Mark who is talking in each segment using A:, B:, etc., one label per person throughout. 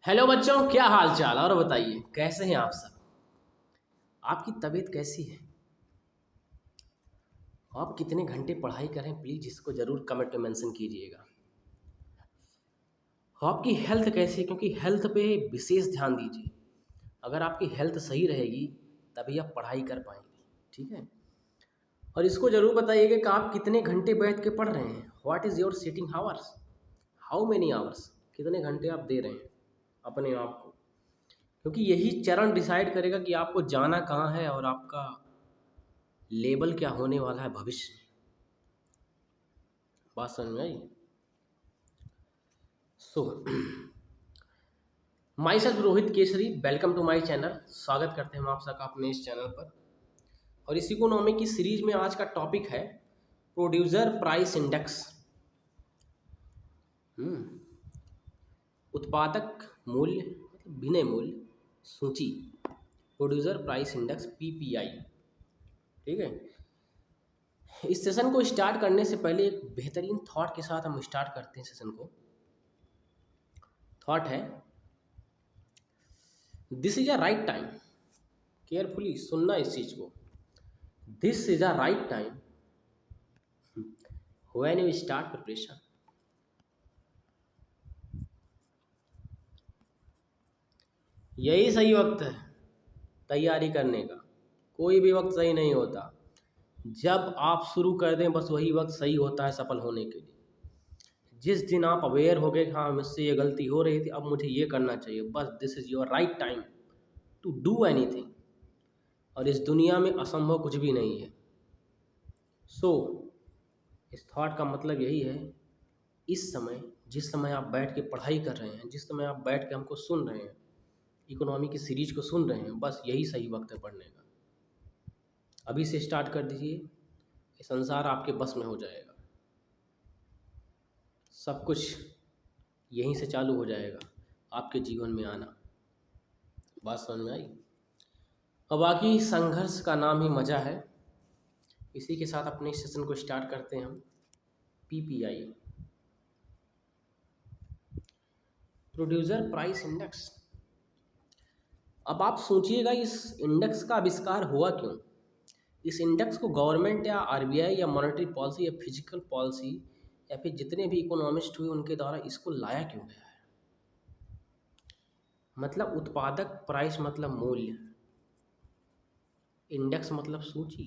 A: Hello बच्चों, क्या हाल चाल और बताइए कैसे हैं आप सब। आपकी तबीयत कैसी है? आप कितने घंटे पढ़ाई करें प्लीज़ इसको ज़रूर कमेंट में मेंशन कीजिएगा। आपकी हेल्थ कैसी है, क्योंकि हेल्थ पे विशेष ध्यान दीजिए। अगर आपकी हेल्थ सही रहेगी तभी आप पढ़ाई कर पाएंगे। ठीक है। और इसको ज़रूर बताइएगा कि आप कितने घंटे बैठ के पढ़ रहे हैं। What is your seating hours, how many hours, कितने घंटे आप दे रहे हैं अपने आप को, क्योंकि यही चरण डिसाइड करेगा कि आपको जाना कहाँ है और आपका लेबल क्या होने वाला है भविष्य में। बात समझ में आई? So myself Rohit Kesari, welcome to my channel. स्वागत करते हैं हम आप सबका अपने इस चैनल पर। और इस इकोनॉमी की सीरीज में आज का टॉपिक है प्रोड्यूसर प्राइस इंडेक्स। उत्पादक मूल्य मतलब विनिमय मूल्य सूची, प्रोड्यूसर प्राइस इंडेक्स पीपीआई। ठीक है। इस सेशन को स्टार्ट करने से पहले एक बेहतरीन थॉट के साथ हम स्टार्ट करते हैं सेशन को। थॉट है, this is a right time, carefully सुनना इस चीज को। This is a right time when you start preparation. यही सही वक्त है तैयारी करने का। कोई भी वक्त सही नहीं होता। जब आप शुरू कर दें बस वही वक्त सही होता है सफल होने के लिए। जिस दिन आप अवेयर हो गए, हाँ मुझसे ये गलती हो रही थी, अब मुझे ये करना चाहिए, बस this is your right time to do anything. और इस दुनिया में असंभव कुछ भी नहीं है। सो इस थॉट का मतलब यही है, इस समय जिस समय आप बैठ के पढ़ाई कर रहे हैं, जिस समय आप बैठ के हमको सुन रहे हैं, इकोनॉमी की सीरीज को सुन रहे हैं, बस यही सही वक्त है पढ़ने का। अभी से स्टार्ट कर दीजिए, ये संसार आपके बस में हो जाएगा। सब कुछ यहीं से चालू हो जाएगा आपके जीवन में आना। बात समझ में आई? और बाकी संघर्ष का नाम ही मजा है। इसी के साथ अपने सेशन को स्टार्ट करते हैं हम। PPI, producer price index. अब आप सोचिएगा इस इंडेक्स का आविष्कार हुआ क्यों। इस इंडेक्स को गवर्नमेंट या आरबीआई या मॉनेटरी पॉलिसी या फिजिकल पॉलिसी या फिर जितने भी इकोनॉमिस्ट हुए उनके द्वारा इसको लाया क्यों गया है। मतलब उत्पादक, प्राइस मतलब मूल्य, इंडेक्स मतलब सूची।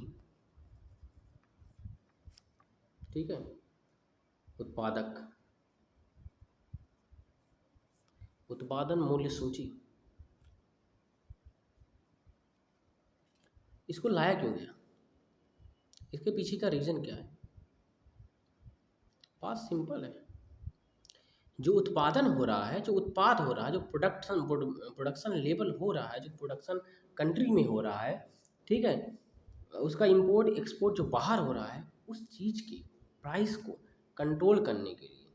A: ठीक है। उत्पादक, उत्पादन, मूल्य, सूची, इसको लाया क्यों गया, इसके पीछे का रीज़न क्या है। बात सिंपल है। जो उत्पादन हो रहा है, जो उत्पाद हो रहा है, जो प्रोडक्शन लेवल हो रहा है, जो प्रोडक्शन कंट्री में हो रहा है, ठीक है, उसका इंपोर्ट एक्सपोर्ट जो बाहर हो रहा है, उस चीज़ की प्राइस को कंट्रोल करने के लिए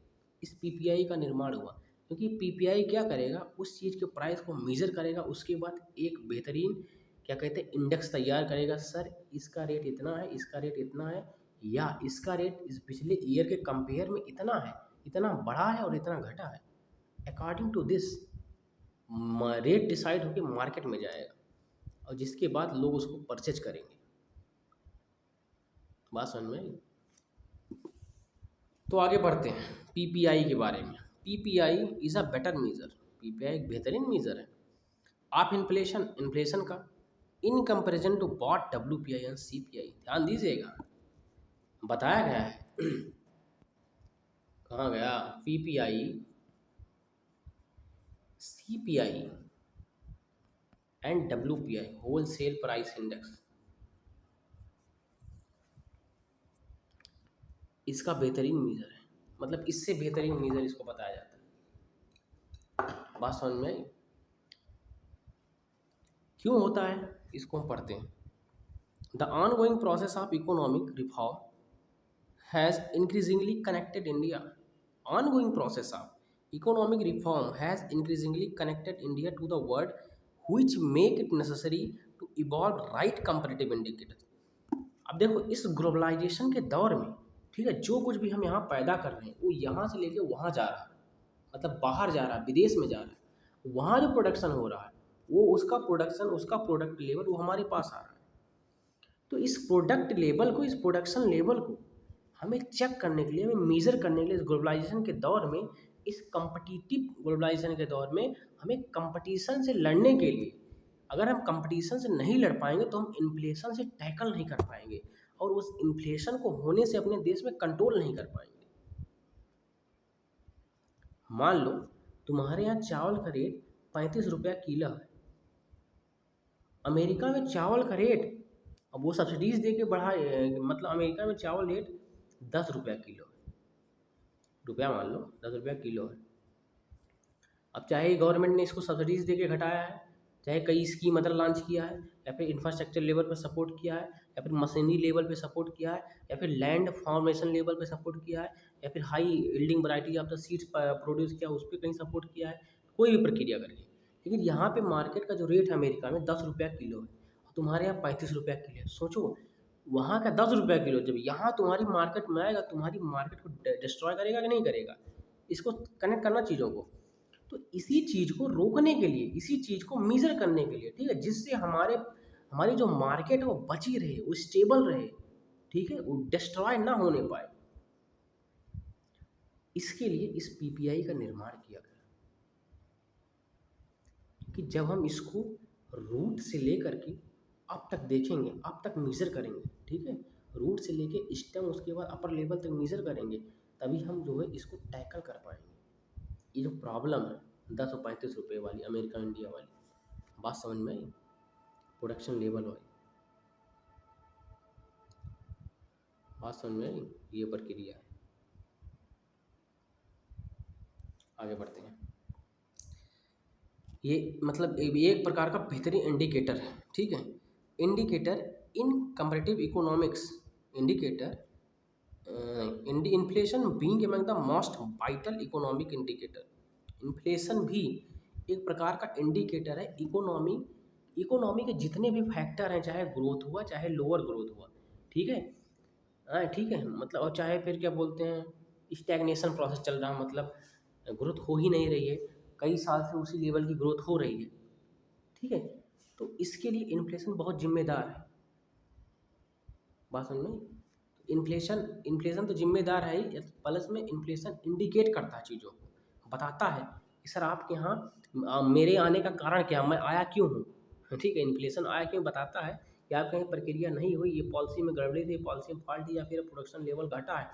A: इस पीपीआई का निर्माण हुआ। क्योंकि पीपीआई क्या करेगा, उस चीज़ के प्राइस को मेज़र करेगा, उसके बाद एक बेहतरीन क्या कहते हैं इंडेक्स तैयार करेगा। सर इसका रेट इतना है, इसका रेट इतना है, या इसका रेट इस पिछले ईयर के कंपेयर में इतना है, इतना बढ़ा है और इतना घटा है। According to this rate decide होकर मार्केट में जाएगा और जिसके बाद लोग उसको परचेज करेंगे। बात समझ में आई? तो आगे बढ़ते हैं पीपीआई के बारे में। PPI is a better measure, PPI एक बेहतरीन मेजर है आप इन्फ्लेशन, इन्फ्लेशन का, in comparison to both WPI and CPI. ध्यान दीजिएगा, बताया गया है कहाँ गया, PPI, CPI and WPI, wholesale price index, इसका बेहतरीन मेजर है। मतलब इससे बेहतरीन मेजर इसको बताया जाता है। बात समझ में आई? क्यों होता है इसको हम पढ़ते हैं। The ongoing process of economic reform has increasingly connected India. Ongoing process of economic reform has increasingly connected India to the world which make it necessary to evolve right comparative indicators। अब देखो इस globalisation के दौर में, ठीक है, जो कुछ भी हम यहाँ पैदा कर रहे हैं वो यहाँ से लेके वहाँ जा रहा है। मतलब बाहर जा रहा है, विदेश में जा रहा है, वहाँ जो प्रोडक्शन हो रहा है वो उसका प्रोडक्शन, उसका प्रोडक्ट लेवल वो हमारे पास आ रहा है। तो इस प्रोडक्ट लेवल को, इस प्रोडक्शन लेवल को हमें चेक करने के लिए, हमें मेज़र करने के लिए, इस ग्लोबलाइजेशन के दौर में, इस कॉम्पिटिटिव ग्लोबलाइजेशन के दौर में हमें कंपटीशन से लड़ने के लिए, अगर हम कंपटीशन से नहीं लड़ पाएंगे तो हम इन्फ्लेशन से टैकल नहीं कर पाएंगे और उस इन्फ्लेशन को होने से अपने देश में कंट्रोल नहीं कर पाएंगे। मान लो तुम्हारे यहाँ चावल का रेट 35 रुपया किलो है, अमेरिका में चावल का रेट, अब वो सब्सिडीज दे के बढ़ाए, मतलब अमेरिका में चावल रेट 10 रुपया किलो है, रुपया मान लो 10 रुपया किलो है। अब चाहे गवर्नमेंट ने इसको सब्सिडीज दे के घटाया है, चाहे कई स्कीम अदर लॉन्च किया है, या फिर इंफ्रास्ट्रक्चर लेवल पर सपोर्ट किया है, या फिर मशीनरी लेवल पे सपोर्ट किया है, या फिर लैंड फॉर्मेशन लेवल पे सपोर्ट किया है, या फिर high yielding variety of the seeds produce किया उस पर कहीं सपोर्ट किया है, कोई भी प्रक्रिया करके। लेकिन यहाँ पे मार्केट का जो रेट है अमेरिका में 10 रुपया किलो है, तुम्हारे यहाँ 35 रुपया किलो है। सोचो, वहाँ का 10 रुपया किलो जब यहाँ तुम्हारी मार्केट में आएगा, तुम्हारी मार्केट को डिस्ट्रॉय करेगा कि नहीं करेगा? इसको कनेक्ट करना चीज़ों को। तो इसी चीज़ को रोकने के लिए, इसी चीज़ को मेजर करने के लिए, ठीक है, जिससे हमारी जो मार्केट है वो बची रहे, वो स्टेबल रहे, ठीक है, वो डिस्ट्रॉय ना होने पाए, इसके लिए इस पीपीआई का निर्माण किया गया कि जब हम इसको रूट से लेकर के अब तक देखेंगे, अब तक मेजर करेंगे, ठीक है, रूट से लेके स्टेम, उसके बाद अपर लेवल तक मेजर करेंगे, तभी हम जो है इसको टैकल कर पाएंगे। ये जो प्रॉब्लम है 10 और 35 रुपये वाली, अमेरिका इंडिया वाली, बात समझ में आई? प्रोडक्शन लेवल वाली बात समझ में आई? ये प्रक्रिया है। आगे बढ़ते हैं। ये मतलब ये एक प्रकार का बेहतरीन इंडिकेटर है, ठीक है, indicator in comparative economics, indicator inflation being among the most vital economic indicator. Inflation भी एक प्रकार का इंडिकेटर है इकोनॉमी के जितने भी फैक्टर हैं, चाहे ग्रोथ हुआ चाहे लोअर ग्रोथ हुआ, ठीक है, हाँ ठीक है, मतलब और चाहे फिर क्या बोलते हैं, स्टैग्नेशन प्रोसेस चल रहा है, मतलब ग्रोथ हो ही नहीं रही है, कई साल से उसी लेवल की ग्रोथ हो रही है, ठीक है, तो इसके लिए इन्फ्लेशन बहुत जिम्मेदार है। बात समझ में? इन्फ्लेशन इन्फ्लेशन तो जिम्मेदार है ही, प्लस में इन्फ्लेशन इंडिकेट करता है, चीज़ों को बताता है कि सर आपके यहाँ मेरे आने का कारण क्या, मैं आया क्यों हूँ, ठीक है, इन्फ्लेशन आया क्यों बताता है कि आप कहीं प्रक्रिया नहीं हुई, ये पॉलिसी में गड़बड़ी थी, पॉलिसी में फॉल्ट थी, या फिर प्रोडक्शन लेवल घटा है,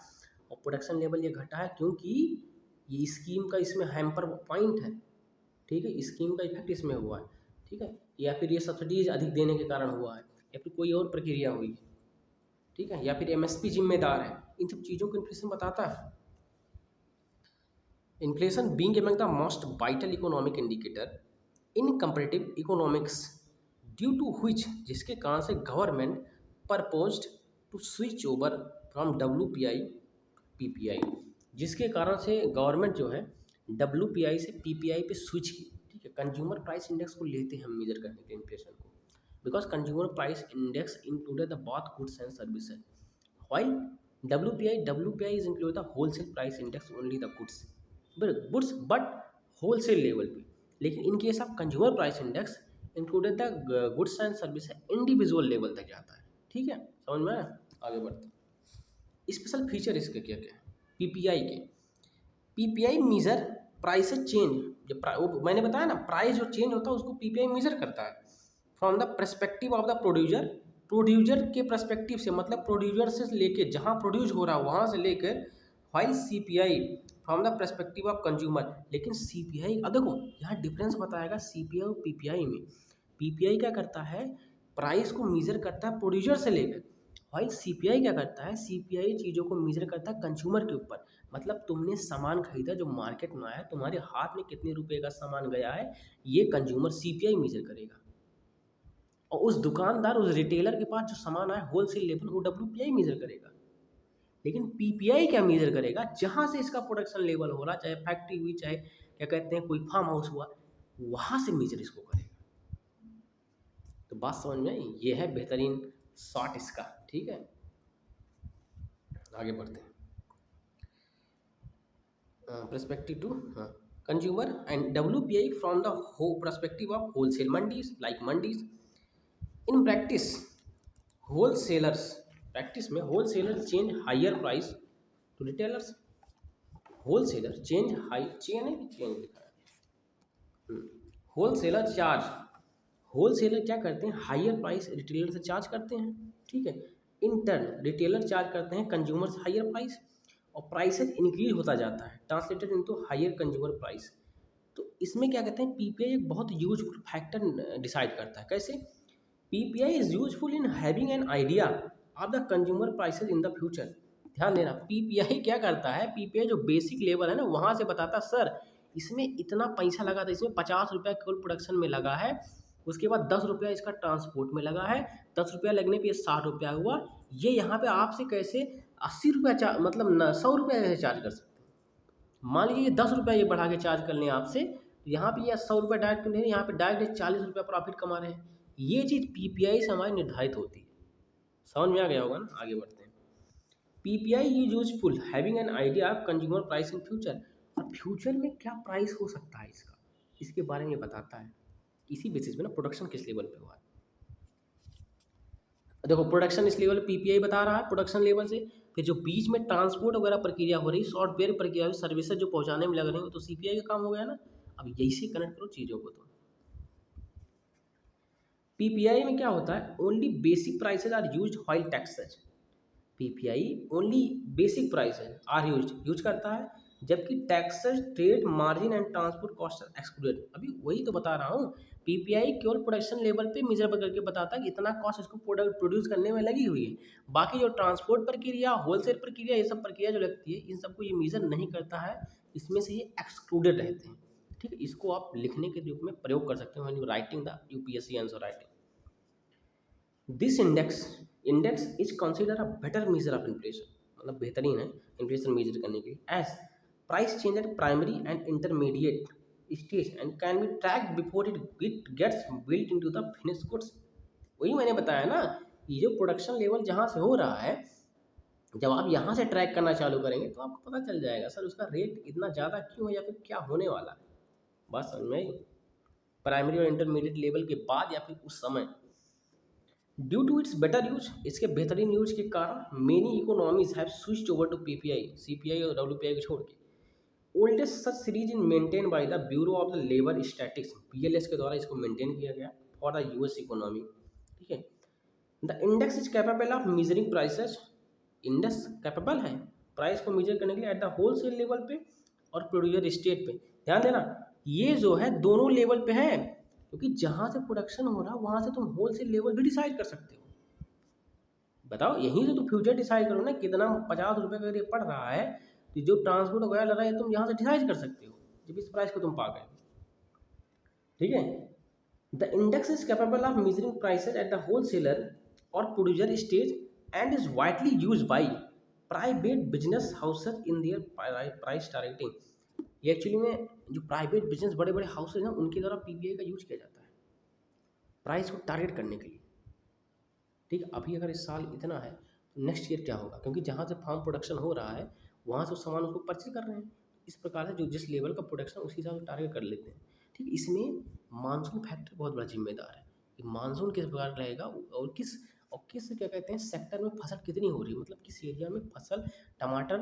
A: और प्रोडक्शन लेवल ये घटा है क्योंकि ये स्कीम का इसमें हैम्पर पॉइंट है, ठीक है, स्कीम का इफेक्ट इसमें हुआ है, ठीक है, या फिर ये सब्सिडीज अधिक देने के कारण हुआ है, या फिर कोई और प्रक्रिया हुई है, ठीक है, या फिर एमएसपी जिम्मेदार है, इन सब चीज़ों को इन्फ्लेशन बताता है। Inflation being among the most vital economic indicator in comparative economics due to which, जिसके कारण से government proposed to switch over from WPI PPI, जिसके कारण से गवर्नमेंट जो है डब्ल्यूपीआई से पीपीआई पे स्विच की, ठीक है, कंज्यूमर प्राइस इंडेक्स को लेते हैं हम मेजर करने के इन्फ्लेशन को, because consumer price index included the both goods and services, while WPI is include the wholesale price index only the goods but wholesale level पे, लेकिन in case of consumer price index included the goods and service individual level तक जाता है, ठीक है, समझ में आया? आगे बढ़ते हैं। स्पेशल फीचर इसके क्या क्या है पीपीआई के? पीपीआई मेजर प्राइस चेंज, जब मैंने बताया ना, प्राइस जो चेंज होता है उसको पीपीआई मेजर करता है from the perspective of the producer, producer के पर्सपेक्टिव से, मतलब प्रोड्यूसर से लेके जहाँ प्रोड्यूस हो रहा है वहाँ से लेकर, while CPI from the perspective of consumer. लेकिन सीपीआई, अब देखो यहाँ डिफरेंस बताएगा सीपीआई और पीपीआई में। पीपीआई क्या करता है, प्राइस को मेजर करता है प्रोड्यूसर से लेकर, वाइल सीपीआई क्या करता है, सीपीआई चीज़ों को मेजर करता है कंज्यूमर के ऊपर, मतलब तुमने सामान खरीदा जो मार्केट में आया, तुम्हारे हाथ में कितने रुपए का सामान गया है, ये कंज्यूमर सीपीआई मेजर करेगा, और उस दुकानदार, उस रिटेलर के पास जो सामान आया होलसेल लेवल, वो डब्ल्यूपीआई मेजर करेगा। लेकिन पीपीआई क्या मेजर करेगा, जहाँ से इसका प्रोडक्शन लेवल हो रहा, चाहे फैक्ट्री हुई, चाहे क्या कहते हैं कोई फार्म हाउस हुआ, वहाँ से मेजर इसको करेगा। तो बात समझ में आई? ये है बेहतरीन शॉर्ट इसका, ठीक है, आगे बढ़ते हैं। पर्सपेक्टिव टू, हाँ, consumer, and WPI from the whole perspective of wholesale mandis like mandis. In practice, wholesalers practice में wholesalers change higher price to retailers. wholesaler change high chain है कि चेंज लिखा है, होलसेलर चार्ज, होलसेलर क्या करते हैं, higher price retailer से charge करते हैं, ठीक है। इन टर्न रिटेलर चार्ज करते हैं कंज्यूमर से हायर प्राइस, और प्राइसेज इंक्रीज होता जाता है, translated into higher consumer price. तो इसमें क्या कहते हैं, पीपीआई एक बहुत यूजफुल फैक्टर डिसाइड करता है। कैसे? PPI is useful in having an idea of the consumer prices in the future. ध्यान देना, पीपीआई क्या करता है, पीपीआई जो बेसिक लेवल है ना वहाँ से बताता सर इसमें इतना पैसा लगा था, इसमें 50 रुपया केवल प्रोडक्शन में लगा है, उसके बाद 10 रुपया इसका ट्रांसपोर्ट में लगा है, 10 रुपया लगने पे 60 रुपया हुआ, ये यहाँ पे आपसे कैसे 80 रुपया मतलब 100 रुपया कैसे चार्ज कर सकते हैं। मान लीजिए 10 रुपया ये बढ़ा के चार्ज कर लें आपसे, तो यहाँ पे ये 100 रुपया डायरेक्ट नहीं, यहाँ पे डायरेक्ट 40 रुपया प्रॉफिट कमा रहे हैं। ये चीज़ पीपीआई से हमारी निर्धारित होती है। समझ में आ गया होगा ना, आगे बढ़ते हैं। PPI is useful having an idea of consumer price in future. और फ्यूचर में क्या प्राइस हो सकता है इसका, इसके बारे में बताता है। इसी बेसिस पे ना प्रोडक्शन किस लेवल पे हुआ है। देखो प्रोडक्शन इस लेवल पीपीआई बता रहा है प्रोडक्शन लेवल से, फिर जो बीच में ट्रांसपोर्ट वगैरह प्रक्रिया हो रही, सॉफ्टवेयर प्रक्रिया हो, सर्विसेज जो पहुंचाने में लग रहे हैं, तो सीपीआई का काम हो गया ना। अब यही से कनेक्ट करो चीज़ों को। तो पीपीआई में क्या होता है, only basic prices are used while taxes. PPI only basic prices are use करता है, जबकि taxes, trade margin and transport cost are excluded. अभी वही तो बता रहा हूँ, पीपीआई केवल प्रोडक्शन लेवल पे मेजर करके बताता है कि इतना कॉस्ट इसको प्रोडक्ट प्रोड्यूस करने में लगी हुई है। बाकी जो ट्रांसपोर्ट प्रक्रिया, होलसेल प्रक्रिया, ये सब प्रक्रिया जो लगती है, इन सबको ये मेजर नहीं करता है, इसमें से ये एक्सक्लूडेड रहते हैं। ठीक है, इसको आप लिखने के रूप में प्रयोग कर सकते हो when you writing the UPSC answer writing. This index is consider a better measure of inflation, मतलब बेहतरीन है इन्फ्लेशन मेजर करने के लिए। As price change at primary and intermediate stage and can be track before it gets built into the finish goods. वही मैंने बताया ना, ये जो प्रोडक्शन लेवल जहाँ से हो रहा है, जब आप यहाँ से ट्रैक करना चालू करेंगे तो आपको पता चल जाएगा सर उसका रेट इतना ज़्यादा क्यों है या फिर क्या होने वाला है। बात समझ में आई? प्राइमरी और इंटरमीडिएट लेवल के बाद या फिर उस समय। Due to its better use, इसके बेहतरीन यूज के कारण many economies have switched over to PPI, CPI और डब्ल्यूपीआई को छोड़ के। Oldest such series in maintain by the bureau of the labour statistics, BLS के द्वारा इसको मेंटेन किया गया फॉर द यूएस इकोनॉमी। ठीक है, the index is capable of measuring prices, index capable है प्राइस को मेजर करने के लिए एट द होलसेल लेवल पे और प्रोड्यूसर स्टेट पे। ध्यान देना, ये जो है दोनों लेवल पे है, क्योंकि जहाँ से प्रोडक्शन हो रहा है वहाँ से तुम होलसेल लेवल भी डिसाइड कर सकते हो। बताओ, यहीं से तुम फ्यूचर डिसाइड करो ना, कितना 50 रुपये का रेट पड़ रहा है, तो जो ट्रांसपोर्ट वगैरह लग रहा है तुम यहाँ से डिसाइड कर सकते हो जब इस प्राइस को तुम पा गए। ठीक है, the index is capable of measuring prices at the wholesaler और producer stage and is widely use by private business houses in their price targeting. ये एक्चुअली में जो प्राइवेट बिजनेस बड़े बड़े हाउसेज हैं उनके द्वारा पीपीआई का यूज किया जाता है प्राइस को टारगेट करने के लिए। ठीक है, अभी अगर इस साल इतना है तो नेक्स्ट ईयर क्या होगा, क्योंकि जहाँ से फार्म प्रोडक्शन हो रहा है वहाँ से सामान उसको परचेज कर रहे हैं। इस प्रकार से जो जिस लेवल का प्रोडक्शन उसी हिसाब से टारगेट कर लेते हैं। ठीक, इसमें मानसून फैक्टर बहुत बड़ा जिम्मेदार है कि मानसून किस प्रकार रहेगा और किस क्या कहते हैं सेक्टर में फसल कितनी हो रही है, मतलब किस एरिया में फसल, टमाटर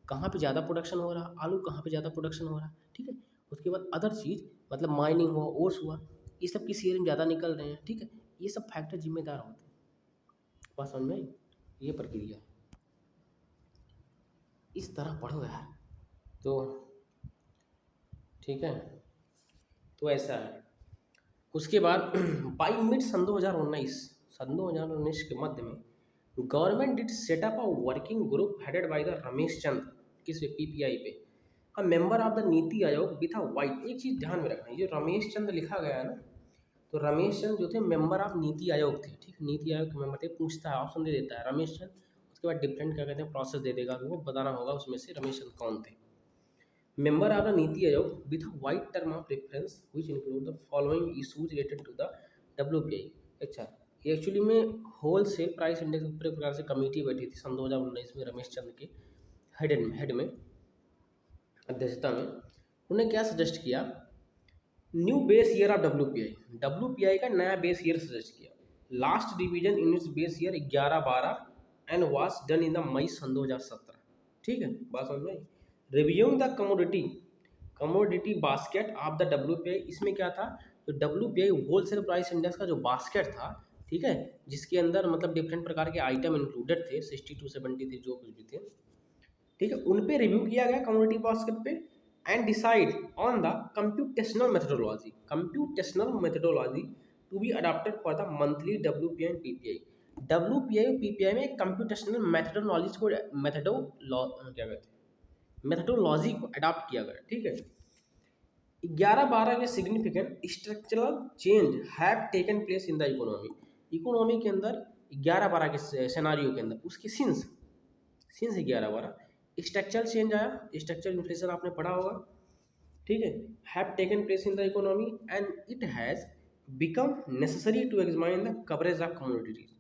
A: कहाँ पे ज़्यादा प्रोडक्शन हो रहा है, आलू कहाँ पे ज़्यादा प्रोडक्शन हो रहा है। ठीक है, उसके बाद अदर चीज़ मतलब माइनिंग हुआ, ओर्स हुआ, ये सब किस एरिया में ज़्यादा निकल रहे हैं। ठीक है, ये सब फैक्टर जिम्मेदार होते हैं। बात समझ में आई? ये प्रक्रिया इस तरह पढ़ो यार, तो ठीक है, तो ऐसा है। उसके बाद बाई मिड सन 2019 के मध्य में government did set up a working group headed by the Ramesh Chand, किस पे, पीपीआई पे, a member of the NITI Aayog with a white. एक चीज़ ध्यान में रखना, ये रमेश चंद लिखा गया है ना, तो रमेश चंद जो थे मेंबर ऑफ नीति आयोग थे। ठीक, नीति आयोग के मेंबर थे, पूछता है ऑप्शन दे देता है रमेश चंद, उसके बाद डिफरेंट क्या कहते हैं प्रोसेस दे देगा, वो बताना होगा उसमें से रमेश चंद कौन थे। Member of the NITI Aayog with wide term of reference which include the following issues related to the WPI. अच्छा, ये एक्चुअली में होलसेल प्राइस इंडेक्स पर एक प्रकार से कमेटी बैठी थी सन 2019 में रमेश चंद के हेड में अध्यक्षता में। उन्होंने क्या सजेस्ट किया, new base year of W P I का नया बेस ईयर सजेस्ट किया। Last division in its base year 11/12 and was done in the May सन 2017। ठीक है, बात समझ में। Reviewing the commodity basket of the W P I, इसमें क्या था, तो W P I wholesale price index का जो बास्केट था, ठीक है, जिसके अंदर मतलब डिफरेंट प्रकार के आइटम इंक्लूडेड थे, 60 to 70 थे, जो कुछ भी थे, ठीक है, उन पे रिव्यू किया गया कम्युनिटी बास्केट पे, and decide on the computational methodology to be adopted for the monthly WPI and PPI. WPI और पीपीआई में कंप्यूटेशनल मेथडोलॉजी को क्या कहते हैं, मेथडोलॉजी को अडॉप्ट किया गया। ठीक है, 11/12 के significant structural change have taken place in the economy के अंदर 11/12 के सिनेरियो के अंदर, उसके सिंस 11/12 स्ट्रक्चरल चेंज आया, स्ट्रक्चरल इन्फ्लेशन आपने पढ़ा होगा, ठीक है, have taken place in the economy and it has become necessary to examine the coverage of communities.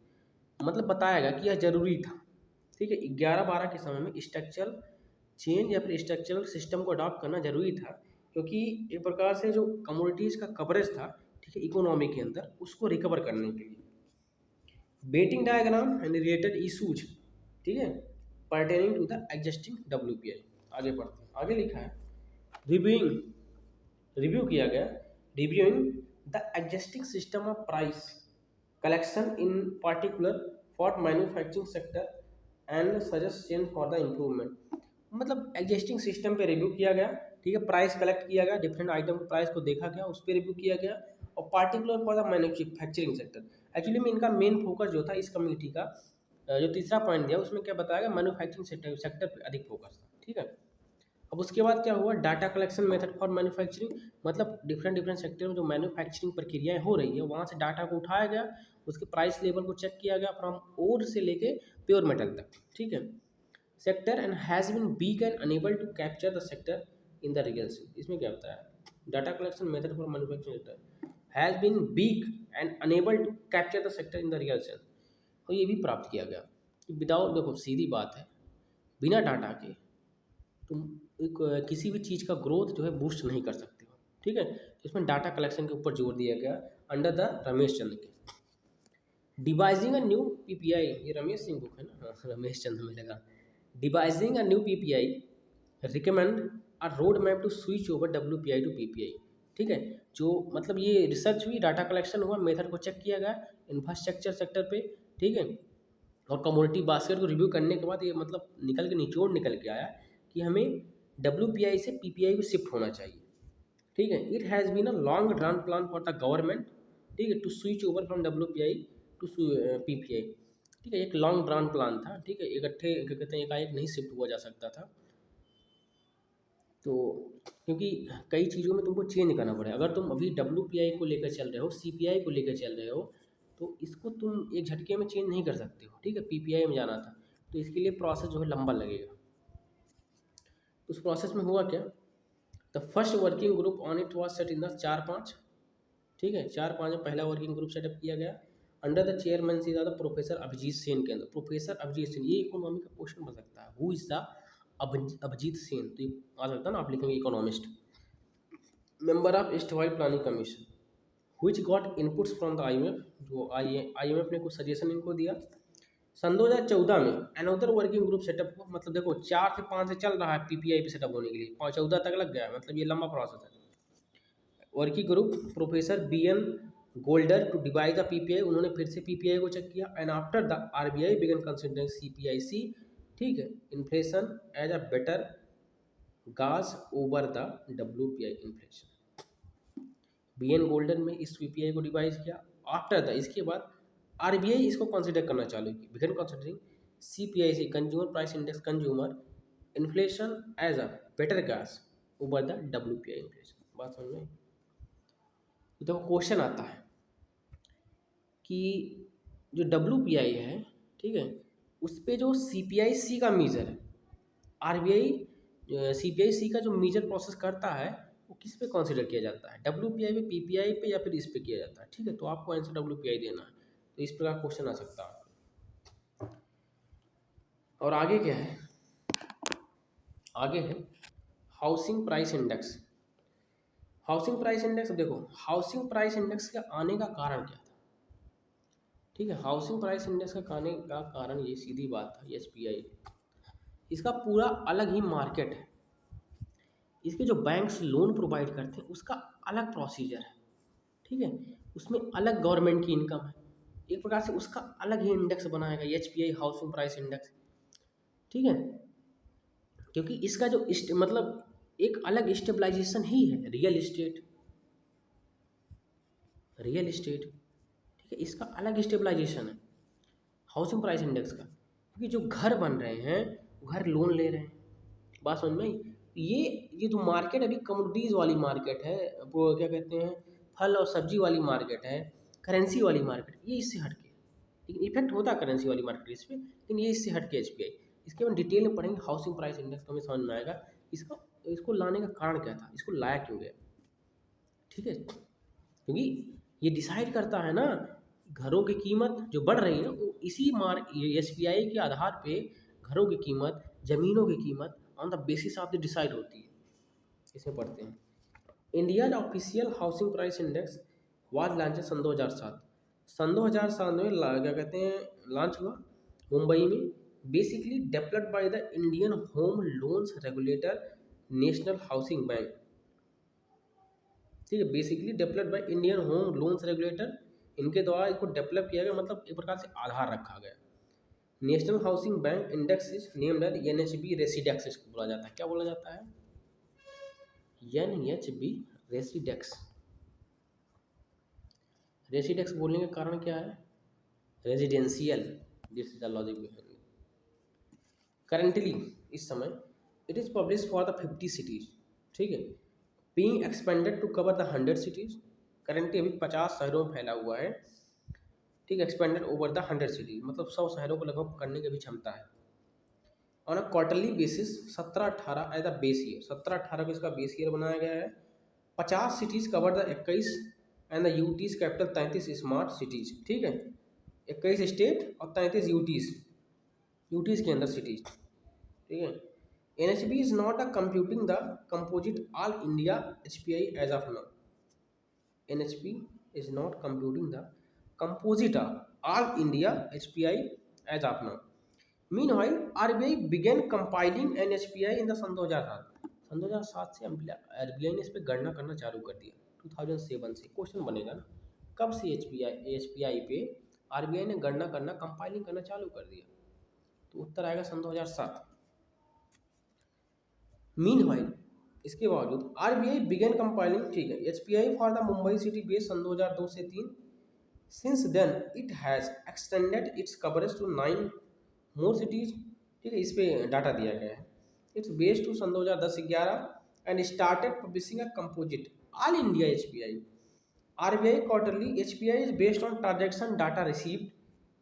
A: मतलब बताया गया कि यह जरूरी था, ठीक है, 11/12 के समय में स्ट्रक्चरल चेंज या फिर स्ट्रक्चरल सिस्टम को अडॉप्ट करना जरूरी था, क्योंकि एक प्रकार से जो कम्युनिटीज का कवरेज था, ठीक है, इकोनॉमी के अंदर, उसको रिकवर करने के लिए। Betting diagram and related issues, ठीक है, pertaining to the existing WPI. आगे बढ़ते हैं, आगे लिखा है रिव्यू किया गया, reviewing the existing system of price collection in particular for manufacturing sector and suggest change for the improvement. मतलब एग्जिस्टिंग सिस्टम पे रिव्यू किया गया, ठीक है, प्राइस कलेक्ट किया गया, डिफरेंट आइटम के प्राइस को देखा गया, उस पर रिव्यू किया गया, और particular for the manufacturing sector. Actually में इनका मेन फोकस जो था इस कम्युनिटी का, जो तीसरा पॉइंट दिया उसमें क्या बताया गया, मैन्युफैक्चरिंग सेक्टर पर अधिक फोकस था। ठीक है, अब उसके बाद क्या हुआ, data collection method for manufacturing, मतलब डिफरेंट सेक्टर में जो मैन्युफैक्चरिंग प्रक्रियाएं हो रही है वहाँ से डाटा को उठाया गया, उसके प्राइस लेवल को चेक किया गया फ्रॉम ओर से लेके प्योर मेटल तक। ठीक है, sector and has been weak and unable to capture the sector in the real sale. इसमें क्या होता है, data collection method for manufacturing sector has been weak and unable to capture the sector in the real sale. और ये भी प्राप्त किया गया कि विदाउट, देखो सीधी बात है, बिना डाटा के तुम एक किसी भी चीज़ का ग्रोथ जो है बूस्ट नहीं कर सकते हो। ठीक है, तो इसमें डाटा कलेक्शन के ऊपर जोर दिया गया अंडर द रमेश चंद्र के। डिवाइजिंग अ न्यू पीपीआई, ये रमेश सिंह बुक है ना, हाँ, रमेश चंद्र में लगा। Devising a new PPI recommend a road map to switch over WPI to PPI. ठीक है, जो मतलब ये रिसर्च हुई, डाटा कलेक्शन हुआ, मेथड को चेक किया गया इंफ्रास्ट्रक्चर सेक्टर पे, ठीक है, और कम्युनिटी बास्केट को रिव्यू करने के बाद ये मतलब निचोड़ निकल के आया कि हमें डब्ल्यूपीआई से पीपीआई को शिफ्ट होना चाहिए। ठीक है, it has been a long run plan for the government, ठीक है, to switch over from WPI to PPI. ठीक है, एक लॉन्ग रन प्लान था, ठीक है, इकट्ठे क्या कहते हैं एकाएक नहीं शिफ्ट हुआ जा सकता था, तो क्योंकि कई चीज़ों में तुमको चेंज करना पड़ेगा। अगर तुम अभी डब्ल्यूपीआई को लेकर चल रहे हो, सीपीआई को लेकर चल रहे हो, तो इसको तुम एक झटके में चेंज नहीं कर सकते हो। ठीक है, पीपीआई में जाना था, तो इसके लिए प्रोसेस जो है लंबा लगेगा। उस प्रोसेस में हुआ क्या, the first working group on it was set in the 4-5। ठीक है, 4-5 में पहला वर्किंग ग्रुप सेटअप किया गया under the chairmanship of the professor Abhijit Sen के अंदर। प्रोफेसर अभिजीत सेन, ये इकोनॉमी का क्वेश्चन बन सकता है, who is the Abhijit Sen, तो ये आ सकता है ना, आप लिखेंगे economist. Member of erstwhile planning commission which got inputs from the IMF, जो IMF ने कुछ सजेशन इनको दिया। सन 2014 में अनदर वर्किंग ग्रुप सेटअप हुआ, मतलब देखो 4 से 5 से चल रहा है पीपीआई पे सेटअप होने के लिए, 14 तक लग गया है, मतलब ये लंबा प्रोसेस है। Working group professor BN Goldar to divide the PPI, उन्होंने फिर से पीपीआई को चेक किया, and after the RBI began considering CPIC, ठीक है, inflation as a better gauge over the WPI inflation. BN Goldar में इस पीपीआई को डिवाइस किया, आफ्टर द, इसके बाद RBI इसको कंसिडर करना चालू की, began considering CPIC consumer price index consumer inflation as a better gauge over the WPI inflation. बात समझ में आई? तो देखो क्वेश्चन आता है कि जो WPI है, ठीक है, उस पे जो CPIC का मीजर है, RBI CPIC का जो मीजर प्रोसेस करता है वो किस पे कंसिडर किया जाता है, WPI पे, PPI पे, या फिर इस पे किया जाता है। ठीक है, तो आपको आंसर WPI देना है, तो इस प्रकार क्वेश्चन आ सकता है। और आगे क्या है, आगे है housing price index. Housing price index, देखो हाउसिंग प्राइस इंडेक्स के आने का कारण क्या था? ठीक है, हाउसिंग प्राइस इंडेक्स का आने का कारण ये सीधी बात था, एसपीआई इसका पूरा अलग ही मार्केट है। इसके जो बैंक्स लोन प्रोवाइड करते हैं उसका अलग प्रोसीजर है, ठीक है, उसमें अलग गवर्नमेंट की इनकम है, एक प्रकार से उसका अलग ही इंडेक्स बनाएगा एचपीआई हाउसिंग प्राइस इंडेक्स, ठीक है, क्योंकि इसका जो मतलब एक अलग स्टेबलाइजेशन ही है, रियल इस्टेट, ठीक है, इसका अलग स्टेबलाइजेशन है हाउसिंग प्राइस इंडेक्स का, क्योंकि जो घर बन रहे हैं वो घर लोन ले रहे हैं, बात समझ में आई? ये जो मार्केट अभी कमोडिटीज़ वाली मार्केट है, वो क्या कहते हैं, फल और सब्जी वाली मार्केट है, करेंसी वाली मार्केट, ये इससे हटके है। लेकिन इफेक्ट होता है करेंसी वाली मार्केट इस पर, लेकिन ये इससे हटके एचपीआई। इसके हम डिटेल में पढ़ेंगे हाउसिंग प्राइस इंडेक्स, तो हमें समझ में आएगा इसका, इसको लाने का कारण क्या था, इसको लाया क्यों गया, ठीक है, क्योंकि ये डिसाइड करता है ना, घरों की कीमत जो बढ़ रही है वो इसी एसबीआई के आधार पे घरों की कीमत, ज़मीनों की कीमत on the basis of the decide होती है। इसमें पढ़ते हैं, India official housing price index was launch सन 2007, सन 2007 में क्या कहते हैं लॉन्च हुआ मुंबई में, basically developed by the Indian home loans regulator national housing bank, ठीक है, basically developed by Indian home loans regulator, इनके द्वारा इसको डेवलप किया गया, मतलब एक प्रकार से आधार रखा गया। National housing bank index is named as NHB Residex, इसको बोला जाता है, क्या बोला जाता है, एनएचबी रेसिडेक्स। रेसिडेक्स बोलने का कारण क्या है, residential, this is the logic behind. Currently इस समय it is publish for the 50 cities, ठीक है, being expanded to cover the 100 cities, currently अभी 50 शहरों में फैला हुआ है, ठीक है, एक्सपेंडेड ओवर द 100 सिटीज, मतलब 100 शहरों को लगभग करने की भी क्षमता है। On a quarterly basis 17-18 as the base year, 17-18 को इसका बेस ईयर बनाया गया है। 50 cities cover the 21 and the UTs capital 33 smart cities, ठीक है, 21 स्टेट और 33 यूटीज़ के अंदर सिटीज़, ठीक है। NHB is not a computing the composite all India HPI as of now. NHB is not computing the composite all India HPI as of now. Meanwhile, RBI began compiling NHPI in the सन 2007, सन 2007 से RBI ने इस पर गणना करना चालू कर दिया, 2007 से। क्वेश्चन बनेगा ना, कब से HPI पे RBI ने गणना करना, कंपाइलिंग करना चालू कर दिया, तो उत्तर आएगा सन 2007। मीनवाइल, इसके बावजूद आरबीआई बिगेन कंपाइलिंग, ठीक है, HPI for the Mumbai city base सन 2002 से 3, since then it has extended its coverage to 9 more cities, ठीक है, इस पे डाटा दिया गया है। इट्स बेस टू सन 2010-11 and started publishing a composite all India HPI. RBI quarterly HPI is based on transaction data received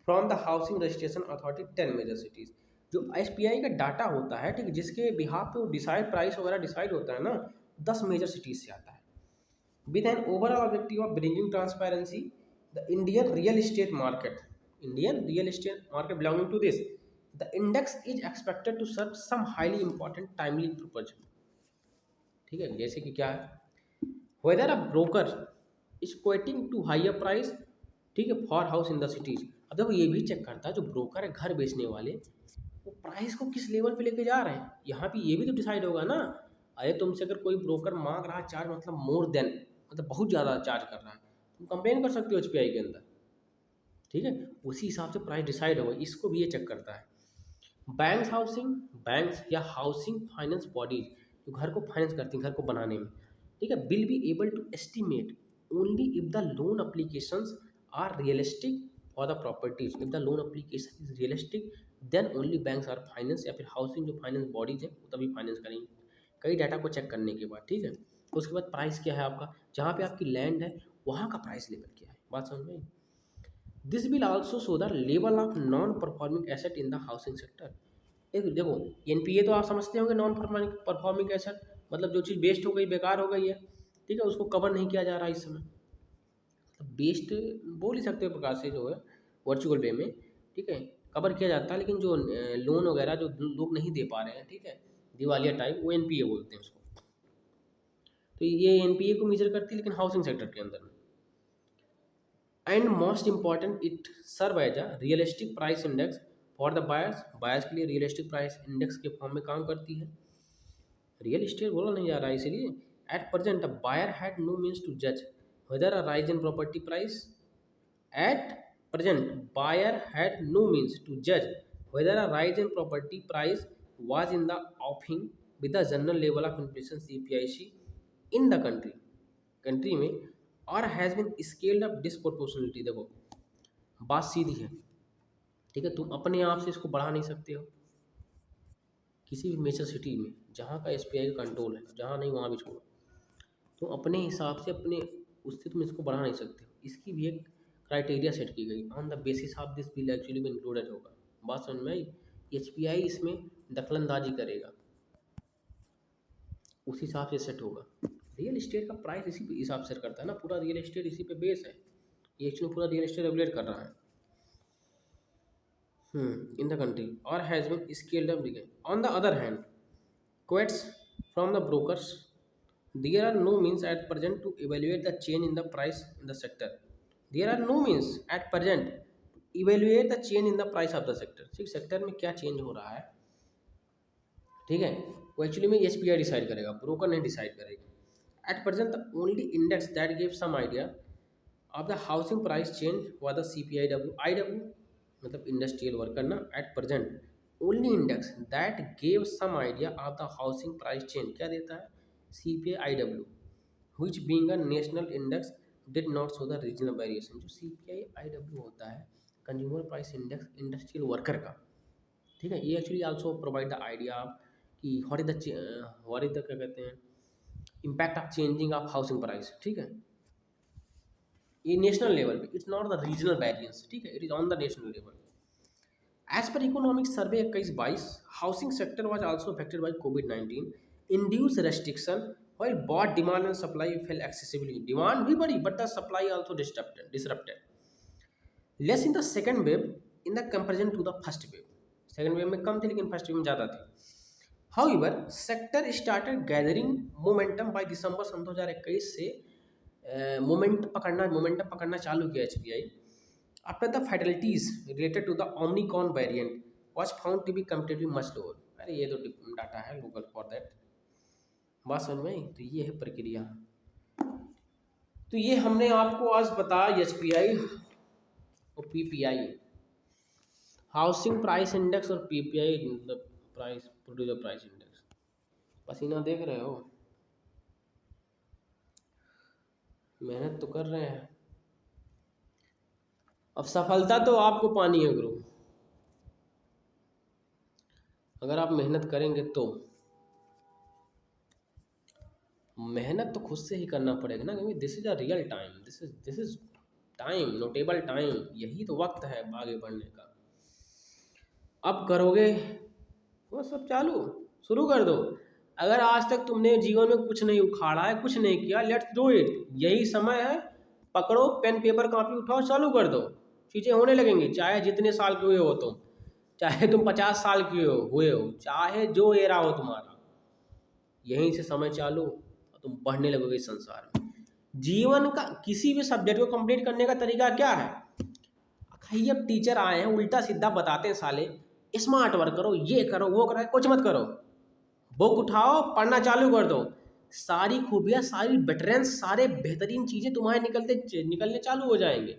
A: from the housing registration authority 10 major cities. जो SPI का डाटा होता है, ठीक, जिसके बिहाफ पे वो डिसाइड प्राइस वगैरह डिसाइड होता है ना, 10 मेजर सिटीज से आता है, with an overall objective of bringing transparency the Indian real estate market belonging to this, the index is expected to serve some highly important timely purpose, ठीक है, जैसे कि क्या है, whether a broker is quoting to higher price, ठीक है, for house in the cities. अब देखो ये भी चेक करता है, जो ब्रोकर है घर बेचने वाले, वो प्राइस को किस लेवल पे लेके जा रहे हैं, यहाँ पे ये भी तो डिसाइड होगा ना। अरे तुमसे अगर कोई ब्रोकर मांग रहा है चार्ज, मतलब मोर देन, मतलब बहुत ज़्यादा चार्ज कर रहा है, तुम कंप्लेन कर सकते हो एचपीआई के अंदर, ठीक है, उसी हिसाब से प्राइस डिसाइड होगा, इसको भी ये चेक करता है। बैंक्स या हाउसिंग फाइनेंस बॉडीज जो घर को फाइनेंस करती हैं घर को बनाने में, ठीक है, will be able to estimate only if the loan applications are realistic for the properties, if the loan application is realistic then only banks are finance, या फिर हाउसिंग जो फाइनेंस बॉडीज है वो तभी फाइनेंस करेंगे, कई डाटा को check करने के बाद, ठीक है। उसके बाद प्राइस क्या है आपका, जहाँ पे आपकी लैंड है वहाँ का प्राइस लेवल क्या है, बात समझ में। This will also show the level of non performing asset in the housing sector. एक देखो, एनपीए तो आप समझते होंगे, नॉन परफॉर्मिंग एसेट, मतलब जो चीज़ वेस्ट हो गई, बेकार हो गई है, ठीक है, उसको कवर नहीं किया जा रहा इस समय, बेस्ट बोल ही सकते हो प्रकार से, जो है वर्चुअल वे में, ठीक है, कवर किया जाता है, लेकिन जो लोन वगैरह जो लोग नहीं दे पा रहे हैं, ठीक है, दिवालिया टाइप, वो एनपीए बोलते हैं उसको, तो ये एनपीए को मेजर करती है लेकिन हाउसिंग सेक्टर के अंदर में। And most important it serve as a realistic price index for the buyers, buyers के लिए रियलिस्टिक प्राइस इंडेक्स के फॉर्म में काम करती है। रियल एस्टेट बोला नहीं जा रहा है इसलिए। At present a buyer had no means to जज whether a rise in property price. At present buyer had no means to जज whether a rise in property price was in the offing with the general level of inflation CPIC in the country में और has been scaled up डिस्प्रोपोर्शनलिटी। देखो बात सीधी है, ठीक है, तुम अपने आप से इसको बढ़ा नहीं सकते हो। किसी भी मेजर सिटी में जहाँ का एसपीआई का कंट्रोल है, जहाँ नहीं वहाँ भी छोड़ो, तो अपने हिसाब से अपने उससे तुम इसको बढ़ा नहीं सकते हो। इसकी भी एक क्राइटेरिया सेट की गई, on the basis of this bill actually भी इंक्लूडेड होगा। बात समझ में आई। एचपीआई इसमें दखलंदाजी करेगा, उस हिसाब से सेट होगा। रियल एस्टेट का प्राइस इसी हिसाब से करता है ना, पूरा रियल एस्टेट इसी पे बेस है। ये एक्चुअली पूरा रियल एस्टेट रेगुलेट कर रहा है इन द कंट्री और has been scaled up. On the other hand quotes from the brokers, there are no means at present to evaluate the change in the price in the sector. There are no means at present to evaluate the change in the price of the sector. ठीक, sector में क्या change हो रहा है, ठीक है, वो actually में एचपीआई डिसाइड करेगा, ब्रोकर नहीं डिसाइड करेगा। At present the only index that give some idea of the housing price change हुआ द CPIW। आईडब्ल्यू मतलब इंडस्ट्रियल वर्कर ना। At present only index that gave some idea of the housing price change क्या देता है, CPIW, which being a national index did not show the regional variation. जो CPIW होता है consumer price index industrial worker का, ठीक है, ये actually also provide the idea कि व्हाट इज द क्या कहते हैं impact of changing of housing price, ठीक है, ये नेशनल लेवल पे, it's not the regional variance, ठीक है, it is on the national level. As per economic survey 21-22 housing sector was also affected by कोविड-19 induce restriction while both demand and supply fell excessively. Demand भी बढ़ी but the supply also disrupted less in the second wave in the comparison to the first wave. Second wave में कम थी लेकिन first wave में ज़्यादा थी। However sector started gathering momentum by December सन 2021 से मोमेंटम पकड़ना चालू किया HPI. After the fatalities related to the omicron variant was found to be comparatively much lower. अरे ये तो डाटा है गूगल फॉर दैट। बात समझ में आई। तो ये है प्रक्रिया। तो ये हमने आपको आज बताया एचपीआई और पीपीआई, हाउसिंग प्राइस इंडेक्स और PPI price producer price index. पसीना देख रहे हो, मेहनत तो कर रहे हैं। अब सफलता तो आपको पानी है गुरु, अगर आप मेहनत करेंगे तो। मेहनत तो खुद से ही करना पड़ेगा ना, क्योंकि this is a real time, this is time, notable time, यही तो वक्त है आगे बढ़ने का। अब करोगे वो सब चालू शुरू कर दो। अगर आज तक तुमने जीवन में कुछ नहीं उखाड़ा है, कुछ नहीं किया, लेट्स डू इट, यही समय है। पकड़ो पेन पेपर कॉपी उठाओ, चालू कर दो, चीज़ें होने लगेंगी। चाहे जितने साल के हुए हो तुम, चाहे तुम 50 साल के हुए हो, चाहे जो एरा हो तुम्हारा, यहीं से समय चालू, तुम बढ़ने लगोगे इस संसार में। जीवन का किसी भी सब्जेक्ट को कंप्लीट करने का तरीका क्या है? भाई अब टीचर आए हैं उल्टा सीधा बताते हैं साले, स्मार्ट वर्क करो, ये करो, वो करो, कुछ मत करो, बुक उठाओ, पढ़ना चालू कर दो। सारी खूबियाँ, सारी बेटरेंस, सारे बेहतरीन चीज़ें तुम्हारे निकलने चालू हो जाएंगे।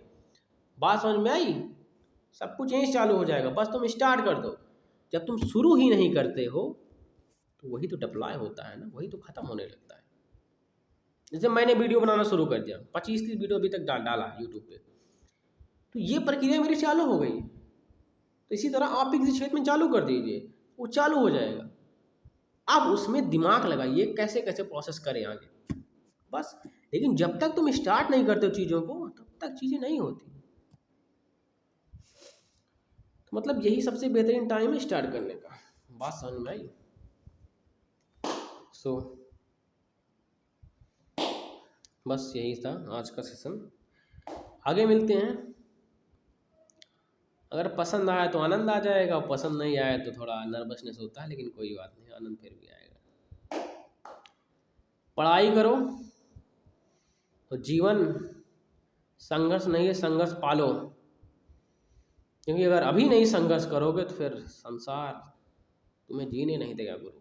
A: बात समझ में आई? सब कुछ यहीं से चालू हो जाएगा, बस तुम स्टार्ट कर दो। जब तुम शुरू ही नहीं करते हो तो वही तो डिप्लॉय होता है ना, वही तो ख़त्म होने लगता है। जैसे मैंने वीडियो बनाना शुरू कर दिया, 25-30 वीडियो अभी तक डाला यूट्यूब पे, तो ये प्रक्रिया मेरी चालू हो गई। तो इसी तरह आप भी किसी क्षेत्र में चालू कर दीजिए, वो चालू हो जाएगा। अब उसमें दिमाग लगाइए कैसे कैसे प्रोसेस करें आगे, बस। लेकिन जब तक तुम स्टार्ट नहीं करते हो चीज़ों को, तब तक चीज़ें नहीं होती। तो मतलब यही सबसे बेहतरीन टाइम है स्टार्ट करने का। बात समझ में आई? सो बस यही था आज का सेशन, आगे मिलते हैं। अगर पसंद आया तो आनंद आ जाएगा, और पसंद नहीं आया तो थोड़ा नर्वसनेस होता है, लेकिन कोई बात नहीं, आनंद फिर भी आएगा। पढ़ाई करो तो जीवन संघर्ष नहीं है, संघर्ष पालो। क्योंकि अगर अभी नहीं संघर्ष करोगे तो फिर संसार तुम्हें जीने नहीं देगा गुरु।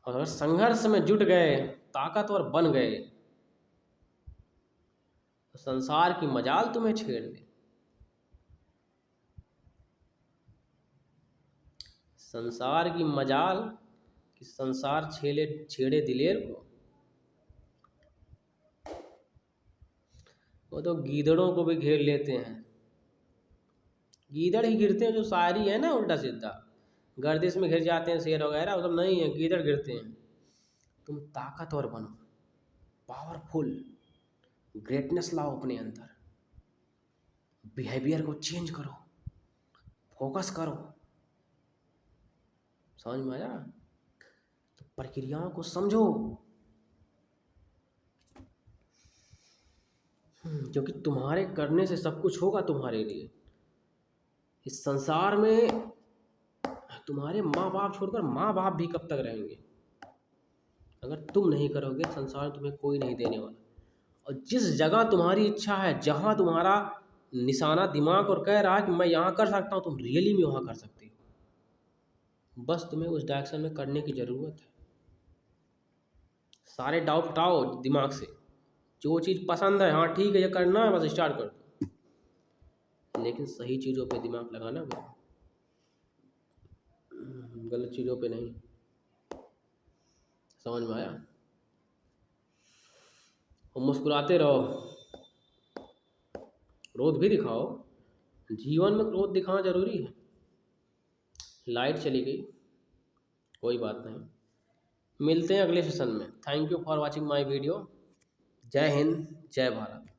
A: और अगर संघर्ष में जुट गए, ताकतवर बन गए, तो संसार की मजाल तुम्हें छेड़ दे। संसार की मजाल कि संसार छेड़े दिलेर को। वो तो गीदड़ों को भी घेर लेते हैं। गीदड़ ही गिरते हैं, जो शायरी है ना उल्टा सीधा, गर्दिश में घिर जाते हैं शेर वगैरह, वो सब नहीं है, गीदड़ गिरते हैं। तुम ताकतवर बनो, पावरफुल, ग्रेटनेस लाओ अपने अंदर, बिहेवियर को चेंज करो, फोकस करो। समझ में आया? तो प्रक्रियाओं को समझो, क्योंकि तुम्हारे करने से सब कुछ होगा तुम्हारे लिए। इस संसार में तुम्हारे माँ बाप छोड़कर माँ बाप भी कब तक रहेंगे? अगर तुम नहीं करोगे, संसार तुम्हें कोई नहीं देने वाला। और जिस जगह तुम्हारी इच्छा है, जहाँ तुम्हारा निशाना दिमाग और कह रहा है कि मैं यहाँ कर सकता हूँ, तुम रियली में वहाँ कर सकते हो। बस तुम्हें उस डायरेक्शन में करने की ज़रूरत है। सारे डाउट हटाओ दिमाग से। जो चीज़ पसंद है, हाँ ठीक है ये करना है, बस स्टार्ट कर दो। लेकिन सही चीज़ों पे दिमाग लगाना, गलत चीज़ों पे नहीं। समझ में आया? और मुस्कुराते रहो, क्रोध भी दिखाओ। जीवन में क्रोध दिखाना जरूरी है। लाइट चली गई, कोई बात नहीं, मिलते हैं अगले सेशन में। Thank you for watching my video. जय हिंद, जय भारत।